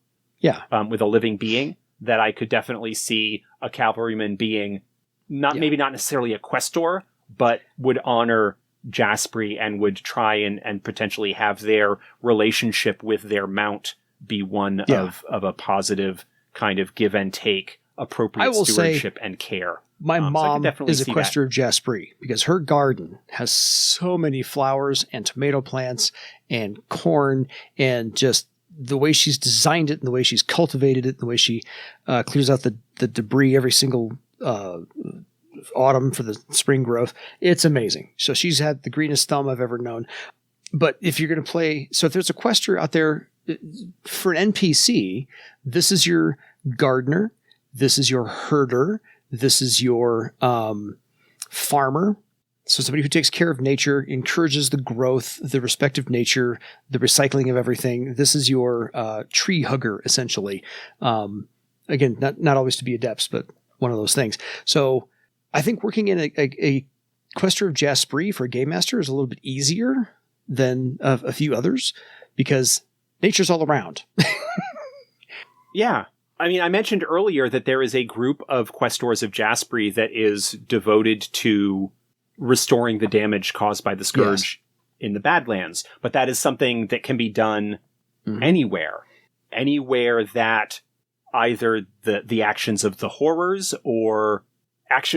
B: with a living being that I could definitely see a cavalryman being maybe not necessarily a questor, but would honor Jaspree and would try and potentially have their relationship with their mount be one of a positive kind of give and take, appropriate stewardship and care.
A: My mom is a questor of Jaspree because her garden has so many flowers and tomato plants and corn, and just the way she's designed it and the way she's cultivated it, and the way she clears out the debris every single autumn for the spring growth. It's amazing. So she's had the greenest thumb I've ever known. But if you're going to play, so if there's a questor out there for an NPC, this is your gardener, this is your herder, this is your farmer. So somebody who takes care of nature, encourages the growth, the respect of nature, the recycling of everything. This is your tree hugger, essentially. Again, not always to be adepts, but one of those things. So I think working in a questor of Jaspree for a game master is a little bit easier than a few others because nature's all around.
B: Yeah. I mean, I mentioned earlier that there is a group of questors of Jaspree that is devoted to restoring the damage caused by the scourge in the Badlands. But that is something that can be done anywhere. Anywhere that either the actions of the horrors or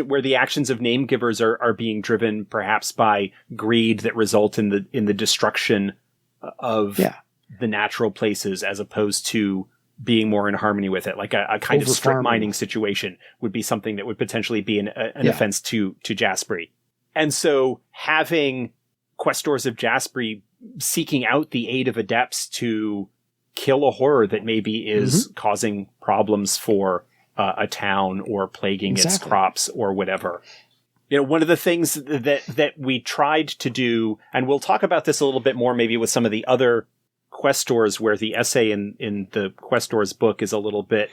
B: where the actions of Namegivers are being driven perhaps by greed that result in the destruction of the natural places as opposed to being more in harmony with it. Like a kind of strip mining situation would be something that would potentially be an offense to Jaspree. And so having questors of Jaspree seeking out the aid of adepts to kill a horror that maybe is causing problems for a town or plaguing its crops or whatever. One of the things that we tried to do, and we'll talk about this a little bit more maybe with some of the other questors where the essay in the questors book is a little bit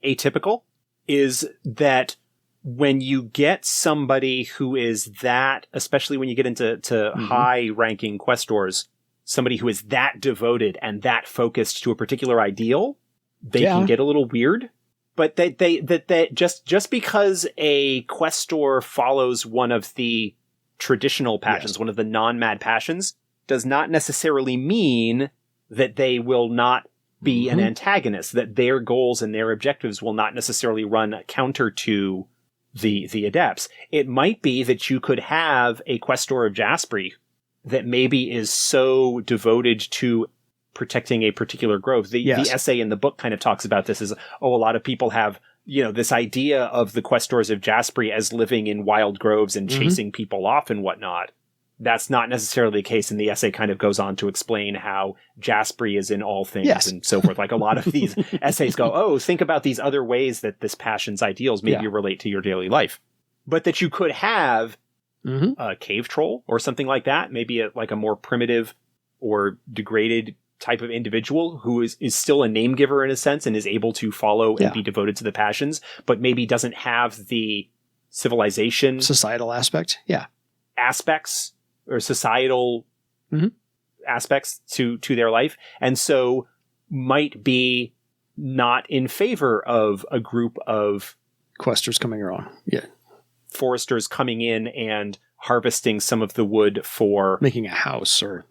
B: atypical, is that when you get somebody who is that, especially when you get into high-ranking questors, somebody who is that devoted and that focused to a particular ideal, they can get a little weird. But that just because a questor follows one of the traditional passions, one of the non-mad passions, does not necessarily mean that they will not be an antagonist, that their goals and their objectives will not necessarily run counter to the adepts. It might be that you could have a questor of Jaspree that maybe is so devoted to protecting a particular grove. The essay in the book kind of talks about this as, a lot of people have, this idea of the questors of Jaspree as living in wild groves and chasing people off and whatnot. That's not necessarily the case, and the essay kind of goes on to explain how Jaspree is in all things and so forth. Like a lot of these essays go, think about these other ways that this passion's ideals maybe relate to your daily life. But that you could have a cave troll or something like that, maybe a more primitive or degraded type of individual who is still a name giver in a sense and is able to follow and be devoted to the passions, but maybe doesn't have the
A: societal aspects or societal aspects to their life, and so might be not in favor of a group of questors coming around.
B: Foresters coming in and harvesting some of the wood for
A: making a house or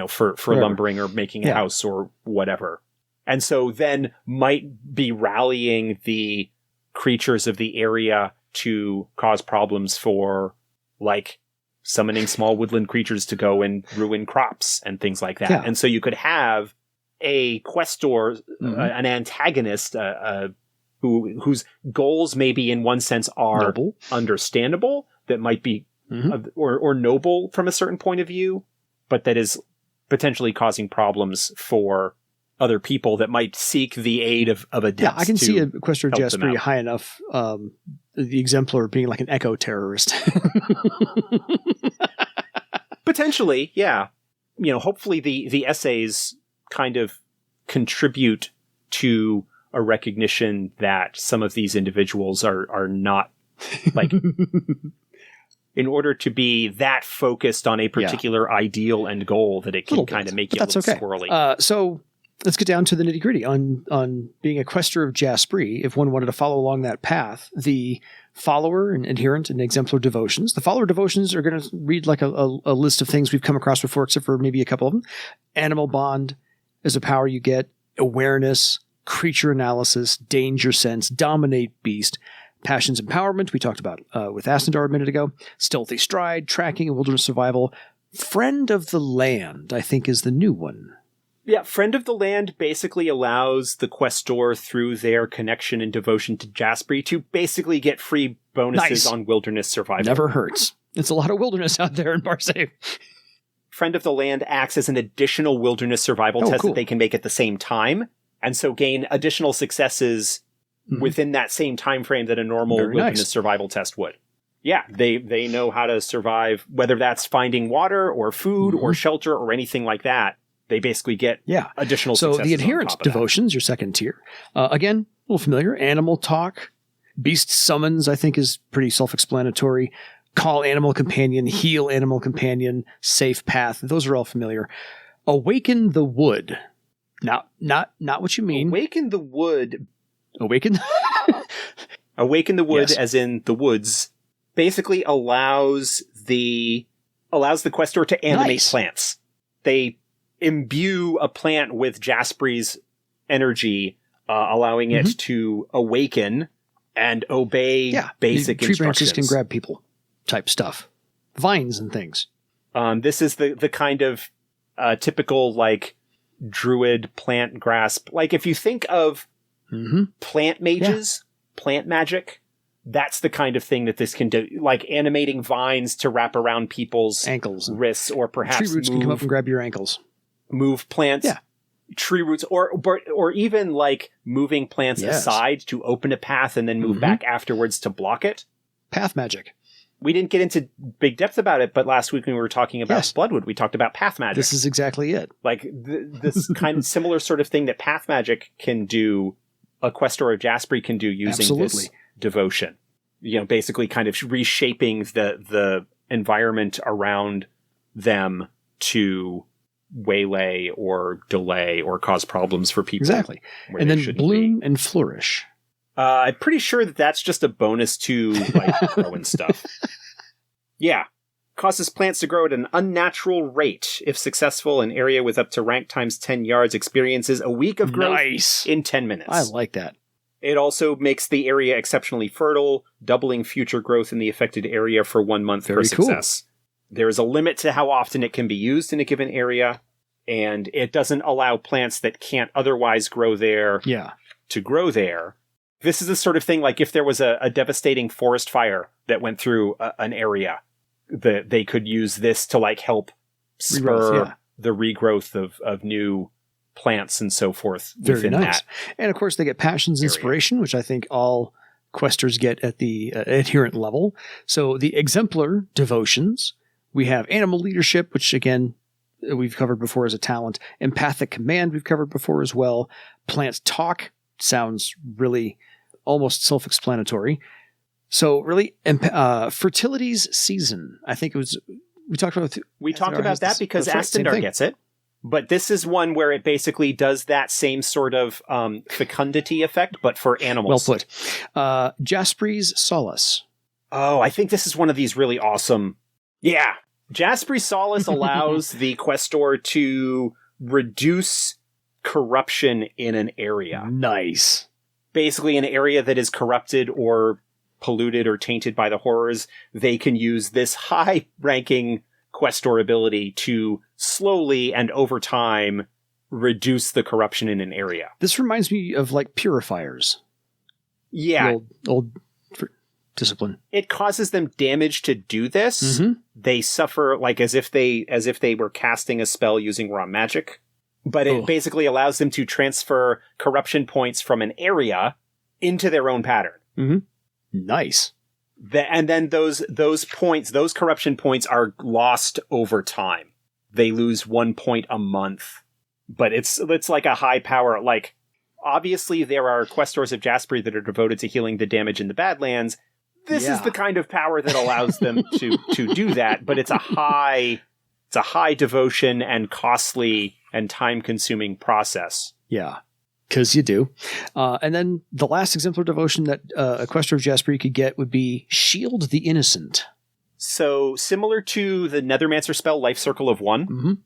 B: for lumbering or making a house or whatever. And so then might be rallying the creatures of the area to cause problems for, like, summoning small woodland creatures to go and ruin crops and things like that. And so you could have a questor, an antagonist, whose goals maybe in one sense are understandable, that might be or noble from a certain point of view, but that is potentially causing problems for other people that might seek the aid of adepts.
A: Yeah, I can see a questor of Jaspree high enough, the exemplar being like an eco-terrorist.
B: Potentially, yeah. Hopefully the essays kind of contribute to a recognition that some of these individuals are not, like, in order to be that focused on a particular ideal and goal, that it can kind of make you a little squirrely.
A: So let's get down to the nitty gritty on being a questor of Jaspree. If one wanted to follow along that path, the follower and adherent and exemplar devotions. The follower devotions are going to read like a list of things we've come across before, except for maybe a couple of them. Animal bond is a power you get. Awareness, creature analysis, danger sense, dominate beast. Passions empowerment, we talked about with Astendar a minute ago. Stealthy stride, tracking, and wilderness survival. Friend of the land, I think, is the new one.
B: Yeah, Friend of the Land basically allows the questor, through their connection and devotion to Jaspree, to basically get free bonuses on wilderness survival.
A: Never hurts. It's a lot of wilderness out there in Barsave.
B: Friend of the Land acts as an additional wilderness survival test that they can make at the same time, and so gain additional successes within that same time frame that a normal wilderness survival test would. Yeah, they know how to survive, whether that's finding water or food or shelter or anything like that. They basically get additional successes.
A: So the adherent devotions, your second tier. Again, a little familiar. Animal talk. Beast summons, I think, is pretty self-explanatory. Call animal companion, heal animal companion, safe path. Those are all familiar. Awaken the wood. Now, not what you mean.
B: Awaken the wood.
A: Awaken?
B: Awaken the wood, as in the woods, basically allows the questor to animate plants. They imbue a plant with Jaspree's energy, allowing it to awaken and obey basic
A: tree
B: instructions.
A: Branches can grab people type stuff. Vines and things.
B: This is the kind of typical, like, druid plant grasp. Like, if you think of plant mages, plant magic, that's the kind of thing that this can do. Like animating vines to wrap around people's
A: ankles,
B: wrists, or perhaps
A: tree roots can come up and grab your ankles.
B: Move plants, tree roots, or even like moving plants aside to open a path and then move back afterwards to block it.
A: Path magic.
B: We didn't get into big depth about it, but last week when we were talking about Bloodwood, we talked about path magic.
A: This is exactly it.
B: Like this kind of similar sort of thing that path magic can do, a questor of Jaspree can do using this devotion. Basically kind of reshaping the environment around them to waylay or delay or cause problems for people.
A: Exactly. And then bloom and flourish.
B: I'm pretty sure that's just a bonus to like growing stuff. Yeah. causes plants to grow at an unnatural rate. If successful, an area with up to rank times 10 yards experiences a week of growth in 10 minutes.
A: I like that.
B: It also makes the area exceptionally fertile, doubling future growth in the affected area for 1 month per success. There is a limit to how often it can be used in a given area, and it doesn't allow plants that can't otherwise grow there to grow there. This is the sort of thing like if there was a devastating forest fire that went through an area, that they could use this to like help spur the regrowth of new plants and so forth within that.
A: And of course they get Passions Inspiration, which I think all questers get at the adherent level. So the exemplar devotions, we have animal leadership, which again we've covered before as a talent. Empathic command we've covered before as well. Plant talk sounds really almost self-explanatory. So really, fertility's season. I think it was we talked about
B: that because Astendar gets it. But this is one where it basically does that same sort of fecundity effect, but for animals.
A: Well put. Jaspree's Solace.
B: Oh, I think this is one of these really awesome. Yeah. Jaspree's Solace allows the questor to reduce corruption in an area.
A: Nice.
B: Basically, an area that is corrupted or polluted or tainted by the horrors, they can use this high-ranking questor ability to slowly and over time reduce the corruption in an area.
A: This reminds me of like purifiers.
B: Yeah.
A: Old discipline.
B: It causes them damage to do this. Mm-hmm. They suffer like as if they were casting a spell using raw magic. But it basically allows them to transfer corruption points from an area into their own pattern.
A: Mm-hmm. Nice.
B: And then those corruption points are lost over time. They lose 1 point a month. But it's like a high power, like, obviously there are questors of Jaspree that are devoted to healing the damage in the Badlands. This is the kind of power that allows them to do that, but it's a high devotion and costly and time-consuming process.
A: Yeah, because you do. And then the last exemplar devotion that a questor of Jaspree could get would be Shield the Innocent.
B: So, similar to the Nethermancer spell, Life Circle of One,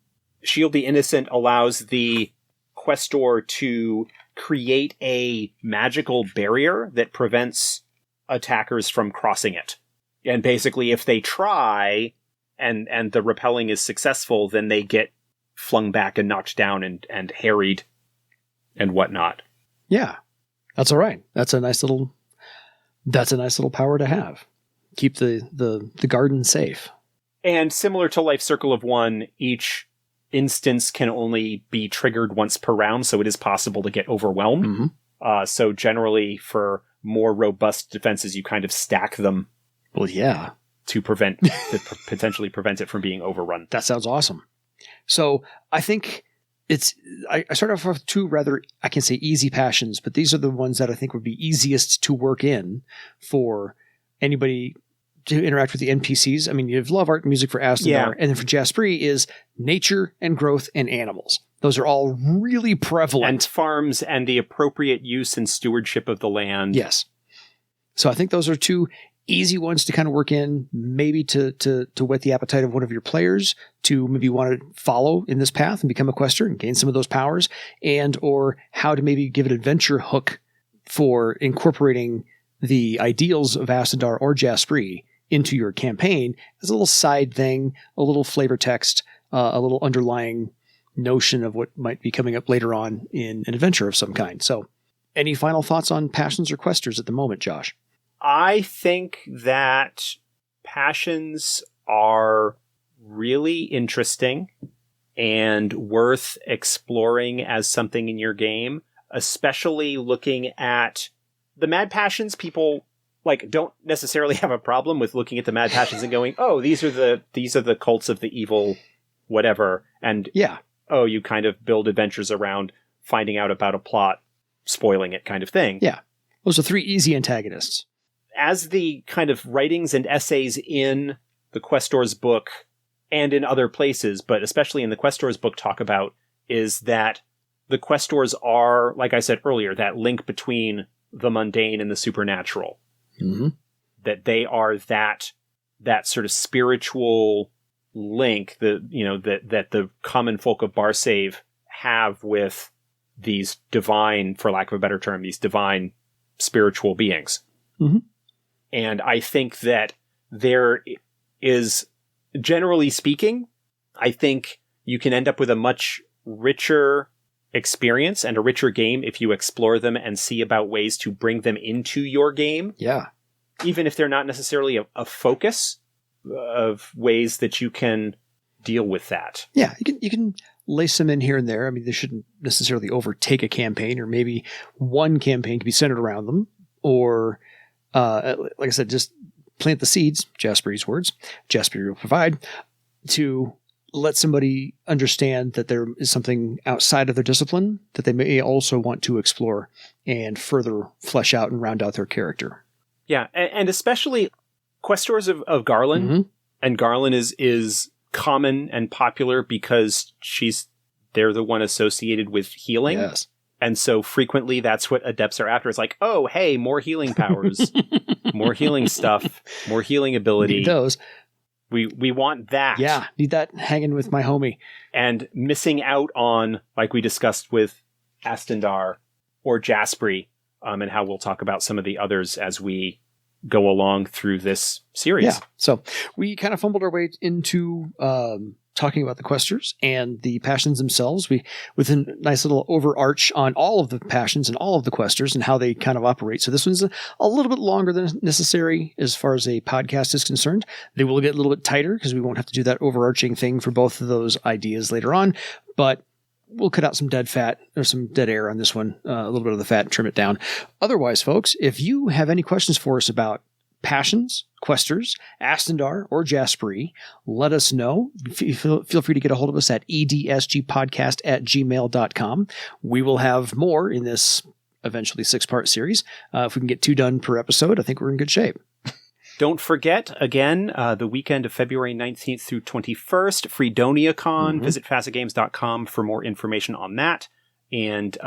B: Shield the Innocent allows the questor to create a magical barrier that prevents attackers from crossing it. And basically, if they try and the repelling is successful, then they get flung back and knocked down and harried and whatnot.
A: Yeah, that's all right. That's a nice little power to have. Keep the garden safe.
B: And similar to Life Circle of One, each instance can only be triggered once per round, so it is possible to get overwhelmed. Mm-hmm. So generally, for more robust defenses, you kind of stack them.
A: Well, yeah.
B: To potentially prevent it from being overrun.
A: That sounds awesome. So I think I start off with two rather, I can say easy passions, but these are the ones that I think would be easiest to work in for anybody to interact with the NPCs. I mean, you have love, art, and music for Astendar, and then for Jaspree is nature and growth and animals. Those are all really prevalent.
B: And farms and the appropriate use and stewardship of the land.
A: Yes. So I think those are two easy ones to kind of work in, maybe to whet the appetite of one of your players to maybe want to follow in this path and become a questor and gain some of those powers, and or how to maybe give an adventure hook for incorporating the ideals of Astendar or Jaspree into your campaign as a little side thing, a little flavor text, a little underlying notion of what might be coming up later on in an adventure of some kind. So any final thoughts on Passions or Questors at the moment, Josh?
B: I think that passions are really interesting and worth exploring as something in your game, especially looking at the mad passions. People don't necessarily have a problem with looking at the mad passions and going, "Oh, these are the cults of the evil whatever." And you kind of build adventures around finding out about a plot, spoiling it kind of thing.
A: Yeah. Those are three easy antagonists.
B: As the kind of writings and essays in the Questor's book and in other places, but especially in the Questor's book talk about, is that the Questors are, like I said earlier, that link between the mundane and the supernatural.
A: Mm-hmm.
B: That they are that that sort of spiritual link that the common folk of Barsave have with these divine, for lack of a better term, these divine spiritual beings.
A: Mm-hmm.
B: And I think that there is, generally speaking, I think you can end up with a much richer experience and a richer game if you explore them and see about ways to bring them into your game.
A: Yeah.
B: Even if they're not necessarily a focus of ways that you can deal with that.
A: Yeah, you can lace them in here and there. I mean, they shouldn't necessarily overtake a campaign, or maybe one campaign can be centered around them, or like I said, just plant the seeds, Jaspree's words, Jaspree will provide, to let somebody understand that there is something outside of their discipline that they may also want to explore and further flesh out and round out their character.
B: Yeah, and especially Questors of Garland,
A: Mm-hmm.
B: and Garland is common and popular because they're the one associated with healing.
A: Yes.
B: And so frequently that's what adepts are after. It's like, oh, hey, more healing powers, more healing stuff, more healing ability.
A: Need those.
B: We want that.
A: Yeah, need that hanging with my homie.
B: And missing out on, like we discussed with Astendar or Jaspree, and how we'll talk about some of the others as we go along through this series.
A: Yeah, so we kind of fumbled our way into talking about the Questors and the passions themselves. With a nice little overarch on all of the passions and all of the Questors and how they kind of operate. So this one's a little bit longer than necessary as far as a podcast is concerned. They will get a little bit tighter because we won't have to do that overarching thing for both of those ideas later on. But we'll cut out some dead fat or some dead air on this one, a little bit of the fat, and trim it down. Otherwise, folks, if you have any questions for us about Passions, Questors, Astendar, or Jaspree, let us know. Feel free to get a hold of us at edsgpodcast@gmail.com. We will have more in this eventually 6-part series. If we can get 2 done per episode, I think we're in good shape.
B: Don't forget, again, the weekend of February 19th through 21st, FreedoniaCon. Mm-hmm. Visit facetgames.com for more information on that. And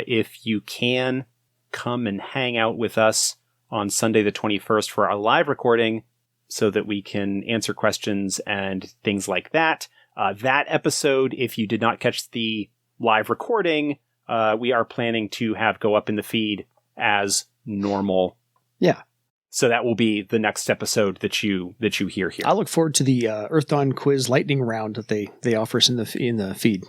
B: if you can, come and hang out with us on Sunday the 21st for our live recording so that we can answer questions and things like that. That episode, if you did not catch the live recording, we are planning to have go up in the feed as normal.
A: Yeah.
B: So that will be the next episode that you hear here.
A: I look forward to the Earthdawn quiz lightning round that they offer us in the feed.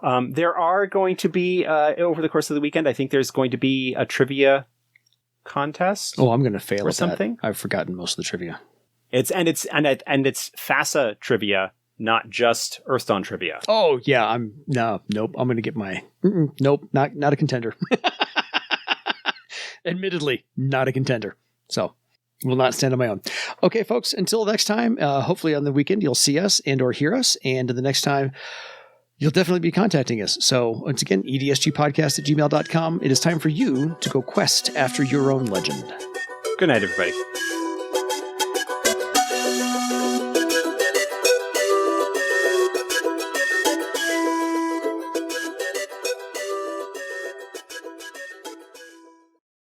B: There are going to be over the course of the weekend, I think there's going to be a trivia contest.
A: Oh, I'm going to fail
B: or
A: at
B: something.
A: That. I've forgotten most of the trivia.
B: It's FASA trivia, not just Earthdawn trivia.
A: Oh yeah, nope. I'm going to get my nope, not a contender. Admittedly, not a contender. So will not stand on my own. Okay, folks. Until next time. Hopefully on the weekend you'll see us and or hear us, and the next time you'll definitely be contacting us. So once again, edsgpodcast@gmail.com. It is time for you to go quest after your own legend.
B: Good night, everybody.